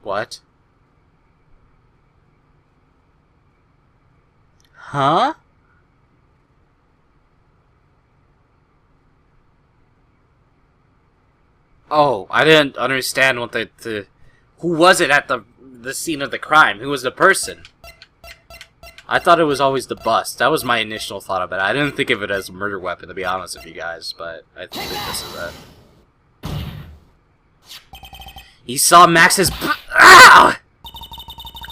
What? Huh? Oh, I didn't understand what the who was it at the scene of the crime? Who was the person? I thought it was always the bus. That was my initial thought of it. I didn't think of it as a murder weapon, to be honest with you guys, but I think this is it. He saw Max's Ow!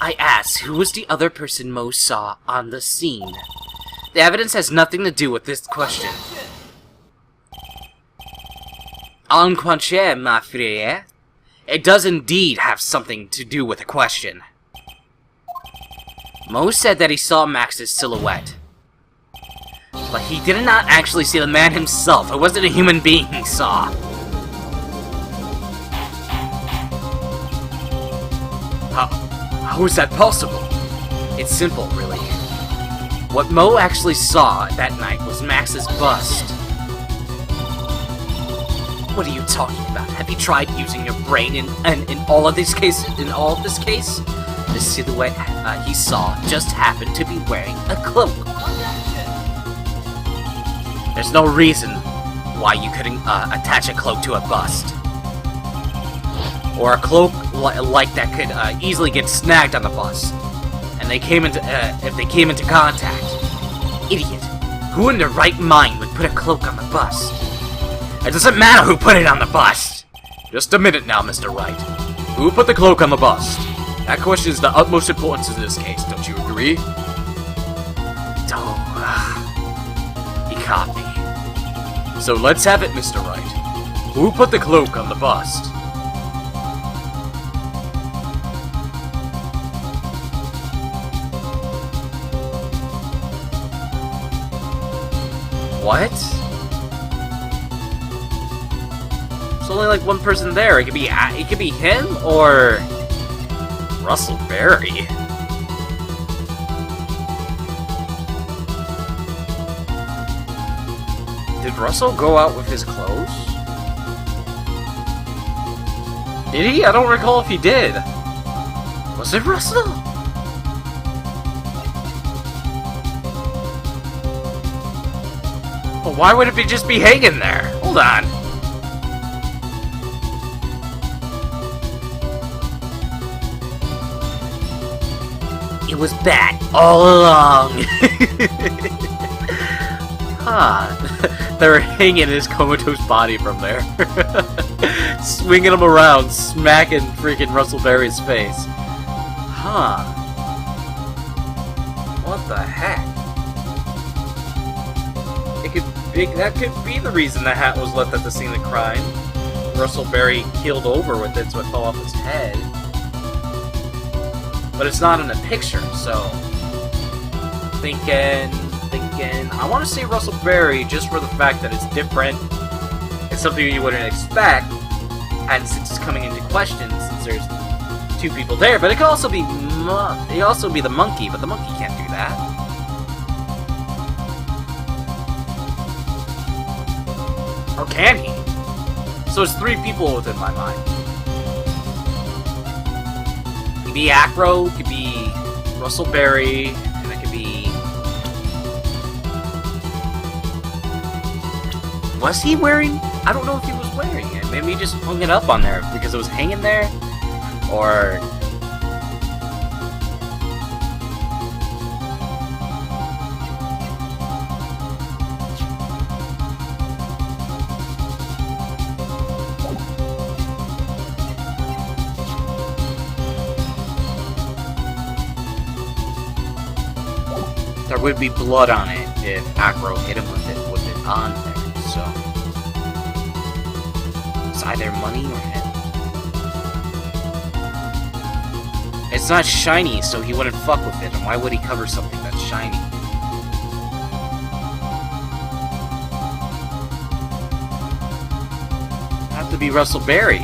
I asked, who was the other person Mo saw on the scene? The evidence has nothing to do with this question. En quoi, ma frère? It does indeed have something to do with the question. Mo said that he saw Max's silhouette. But he did not actually see the man himself. It wasn't a human being he saw. How is that possible? It's simple, really. What Mo actually saw that night was Max's bust. What are you talking about? Have you tried using your brain in all of this case? In all of this case, the silhouette he saw just happened to be wearing a cloak. There's no reason why you couldn't attach a cloak to a bust, or a cloak like that could easily get snagged on the bust, and they came into if they came into contact. Idiot! Who in their right mind would put a cloak on the bust? It doesn't matter who put it on the bust! Just a minute now, Mr. Wright. Who put the cloak on the bust? That question is the utmost importance in this case, don't you agree? Oh, he caught me. So let's have it, Mr. Wright. Who put the cloak on the bust? What? There's only like one person there. It could be him or Russell Berry. Did Russell go out with his clothes? Did he? I don't recall if he did. Was it Russell? Well, why would it just be hanging there? Hold on. It was bad all along. Huh. They were hanging his comatose body from there. Swinging him around, smacking freaking Russell Berry's face. Huh. What the heck? That could be the reason the hat was left at the scene of the crime. Russell Berry keeled over with it, so it fell off his head. But it's not in the picture, so... Thinking... I want to say Russell Berry just for the fact that it's different. It's something you wouldn't expect. And since it's coming into question, since there's two people there. But it could also be... It could also be the monkey, but the monkey can't do that. Or can he? So it's three people within my mind. It could be Acro, it could be Russell Berry, and it could be... Was he wearing... I don't know if he was wearing it. Maybe he just hung it up on there because it was hanging there. Or... there would be blood on it if Acro hit him with it on there, so... It's either money or him. It's not shiny, so he wouldn't fuck with it, and why would he cover something that's shiny? Have to be Russell Berry,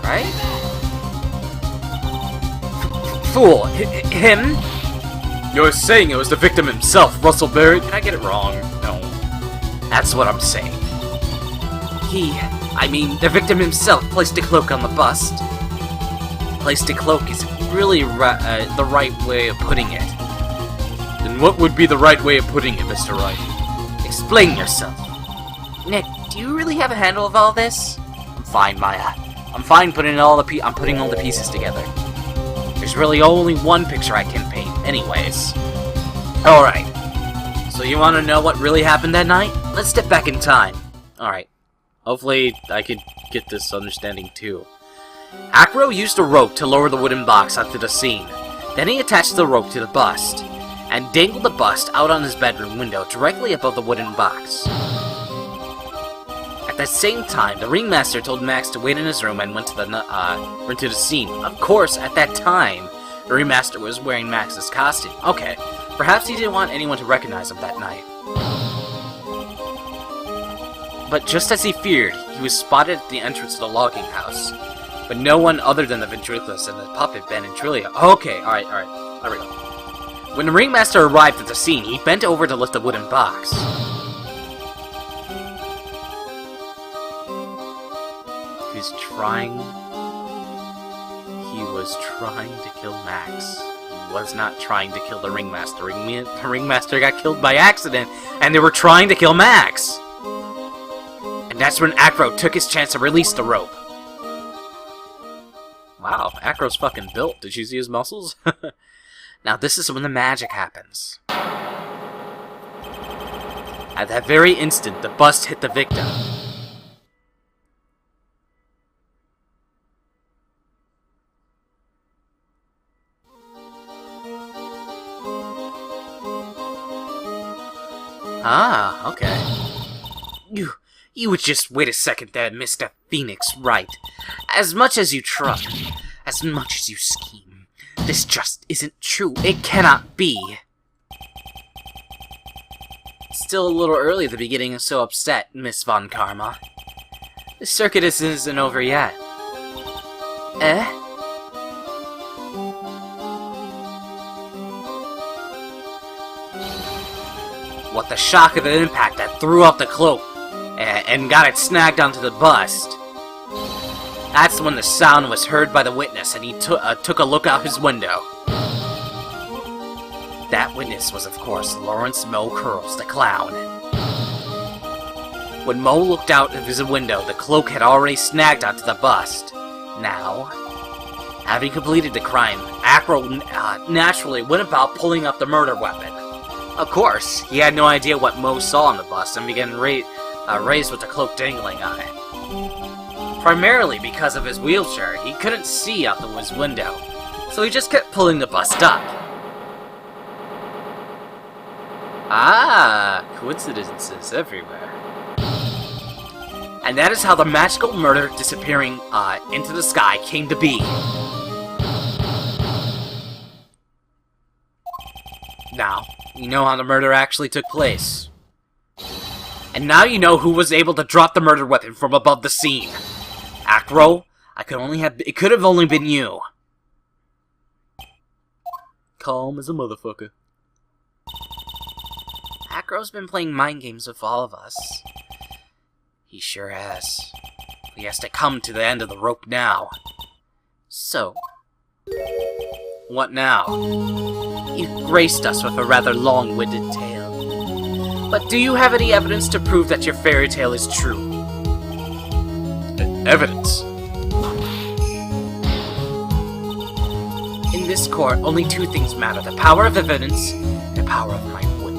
right? Fool! Him? You're saying it was the victim himself, Russell Berry? Did I get it wrong? No. That's what I'm saying. The victim himself placed a cloak on the bust. placed a cloak isn't really the right way of putting it. Then what would be the right way of putting it, Mr. Wright? Explain yourself. Nick, do you really have a handle of all this? I'm fine, Maya. I'm fine putting all the pieces together. There's really only one picture I can paint, anyways. Alright. So you want to know what really happened that night? Let's step back in time. Alright. Hopefully I could get this understanding too. Acro used a rope to lower the wooden box onto the scene. Then he attached the rope to the bust, and dangled the bust out on his bedroom window directly above the wooden box. At the same time, the ringmaster told Max to wait in his room and went to the scene. Of course, at that time, the ringmaster was wearing Max's costume. Okay, perhaps he didn't want anyone to recognize him that night. But just as he feared, he was spotted at the entrance to the logging house. But no one other than the ventriloquist and the puppet Ben and Trillia. Okay, alright, there we go. When the ringmaster arrived at the scene, he bent over to lift the wooden box. He was trying to kill Max. He was not trying to kill the ringmaster. The ringmaster got killed by accident, and they were trying to kill Max. And that's when Acro took his chance to release the rope. Wow, Acro's fucking built. Did you see his muscles? Now this is when the magic happens. At that very instant, the bust hit the victim. Ah, okay. You would just wait a second there, Mr. Phoenix Wright. As much as you try, as much as you scheme, this just isn't true. It cannot be. Still a little early to be getting so upset, Miss Von Karma. The circus isn't over yet. Eh? What the shock of the impact that threw off the cloak and got it snagged onto the bust. That's when the sound was heard by the witness, and he took a look out his window. That witness was, of course, Lawrence Moe Curls, the clown. When Moe looked out of his window, the cloak had already snagged onto the bust. Now, having completed the crime, Acro naturally went about pulling up the murder weapon. Of course, he had no idea what Moe saw on the bust and began raised with the cloak dangling on it. Primarily because of his wheelchair, he couldn't see out his window, so he just kept pulling the bust up. Ah, coincidences everywhere. And that is how the magical murder disappearing into the sky came to be. Now, you know how the murder actually took place. And now you know who was able to drop the murder weapon from above the scene. Acro, it could have only been you. Calm as a motherfucker. Acro's been playing mind games with all of us. He sure has. He has to come to the end of the rope now. So, what now? You've graced us with a rather long-winded tale. But do you have any evidence to prove that your fairy tale is true? Evidence? In this court, only two things matter. The power of evidence and the power of my whip.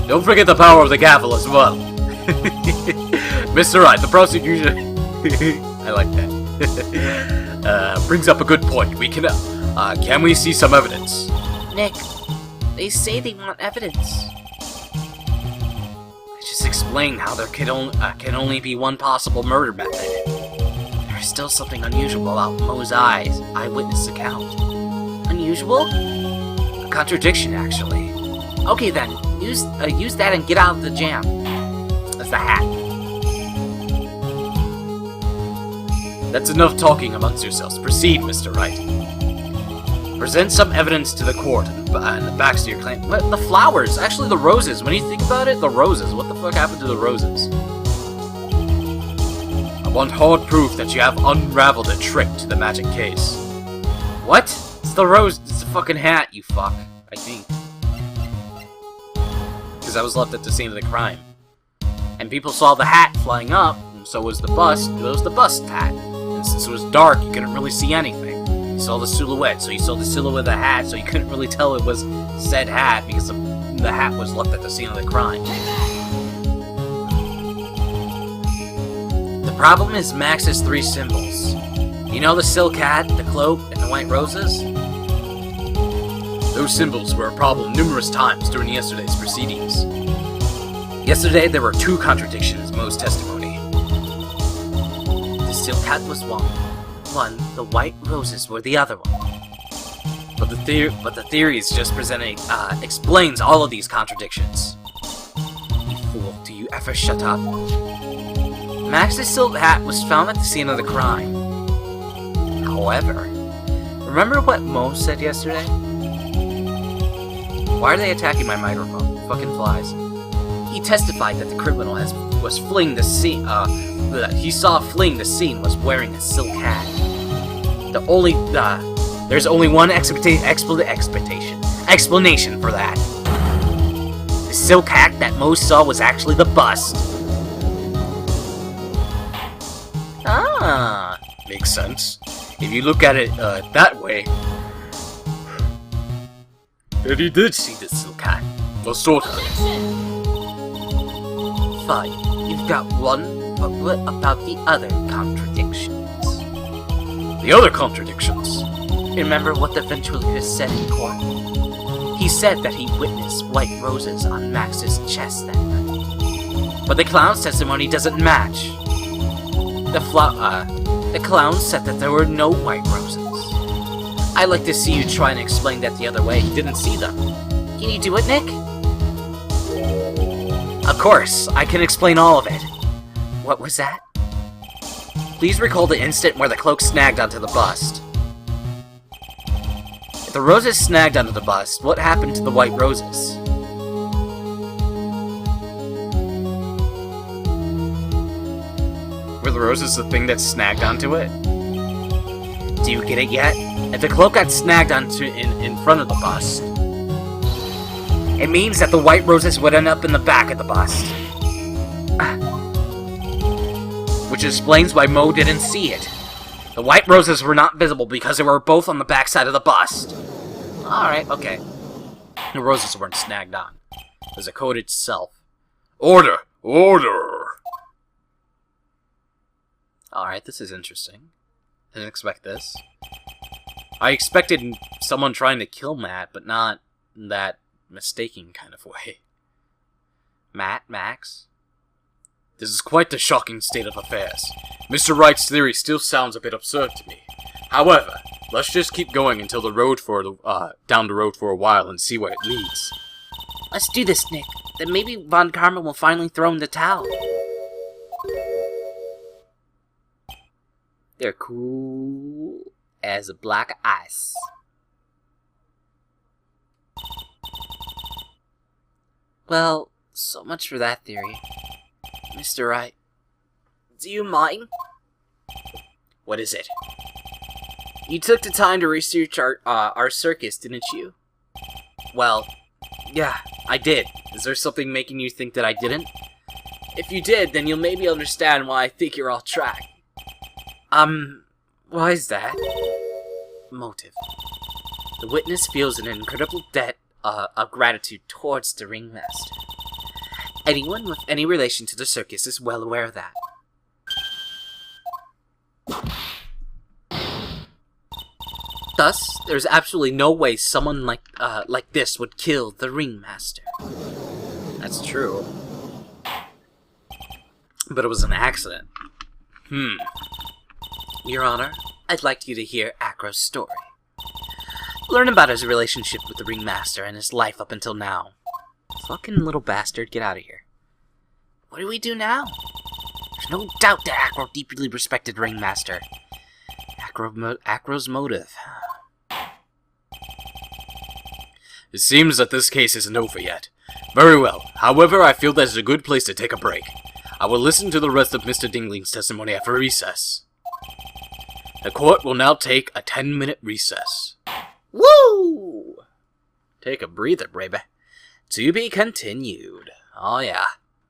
Don't forget the power of the gavel as well. Mr. Wright, the prosecution... I like that. Brings up a good point. We can we see some evidence? Nick, they say they want evidence. I just explained how there can only be one possible murder method. There's still something unusual about Moe's eyewitness account. Unusual? A contradiction, actually. Okay then, use that and get out of the jam. That's the hat. That's enough talking amongst yourselves. Proceed, Mr. Wright. Present some evidence to the court and the backs to your claim. What? The flowers! Actually, the roses. When you think about it, the roses. What the fuck happened to the roses? I want hard proof that you have unraveled a trick to the magic case. What? It's the rose. It's the fucking hat, you fuck. I think. Because I was left at the scene of the crime. And people saw the hat flying up, and so was the bust. It was the bust hat. And since it was dark, you couldn't really see anything. You saw the silhouette, so you saw the silhouette of the hat, so you couldn't really tell it was said hat because the hat was left at the scene of the crime. The problem is Max's 3 symbols. You know the silk hat, the cloak, and the white roses? Those symbols were a problem numerous times during yesterday's proceedings. Yesterday, there were 2 contradictions in Mo's testimony. The silk hat was one, the white roses were the other one. But the theories just presented explains all of these contradictions. You fool, do you ever shut up? Max's silk hat was found at the scene of the crime. However, remember what Mo said yesterday? Why are they attacking my microphone? Fucking flies. He testified that the criminal was fleeing the scene. That he saw fleeing the scene was wearing a silk hat. There's only one explanation for that. The silk hat that Mo saw was actually the bust. Ah, makes sense. If you look at it that way, then he did see the silk hat. Well, sort of. Fine, you've got one, but what about the other contradictions? The other contradictions? Remember what the ventriloquist said in court? He said that he witnessed white roses on Max's chest that night. But the clown's testimony doesn't match. The clown said that there were no white roses. I'd like to see you try and explain that the other way. He didn't see them. Can you do it, Nick? Of course, I can explain all of it. What was that? Please recall the instant where the cloak snagged onto the bust. If the roses snagged onto the bust, what happened to the white roses? Were the roses the thing that snagged onto it? Do you get it yet? If the cloak got snagged onto in front of the bust, it means that the white roses would end up in the back of the bust. Which explains why Mo didn't see it. The white roses were not visible because they were both on the back side of the bust. Alright, okay. The roses weren't snagged on. It was a code itself. Order! Order! Alright, this is interesting. Didn't expect this. I expected someone trying to kill Matt, but not in that mistaken kind of way. Max? This is quite the shocking state of affairs. Mr. Wright's theory still sounds a bit absurd to me. However, let's just keep going until down the road for a while and see where it leads. Let's do this, Nick. Then maybe Von Karma will finally throw in the towel. They're cool as black ice. Well, so much for that theory. Mr. Wright, do you mind? What is it? You took the time to research our circus, didn't you? Well, yeah, I did. Is there something making you think that I didn't? If you did, then you'll maybe understand why I think you're off track. Why is that? Motive. The witness feels an incredible debt of gratitude towards the ringmaster. Anyone with any relation to the circus is well aware of that. Thus, there's absolutely no way someone like this would kill the ringmaster. That's true. But it was an accident. Your Honor, I'd like you to hear Acro's story. Learn about his relationship with the ringmaster and his life up until now. Fucking little bastard, get out of here. What do we do now? There's no doubt that Acro deeply respected ringmaster. Acro's motive. It seems that this case isn't over yet. Very well. However, I feel that is a good place to take a break. I will listen to the rest of Mr. Dingling's testimony after recess. The court will now take a 10-minute recess. Woo! Take a breather, baby. To be continued. Oh, yeah.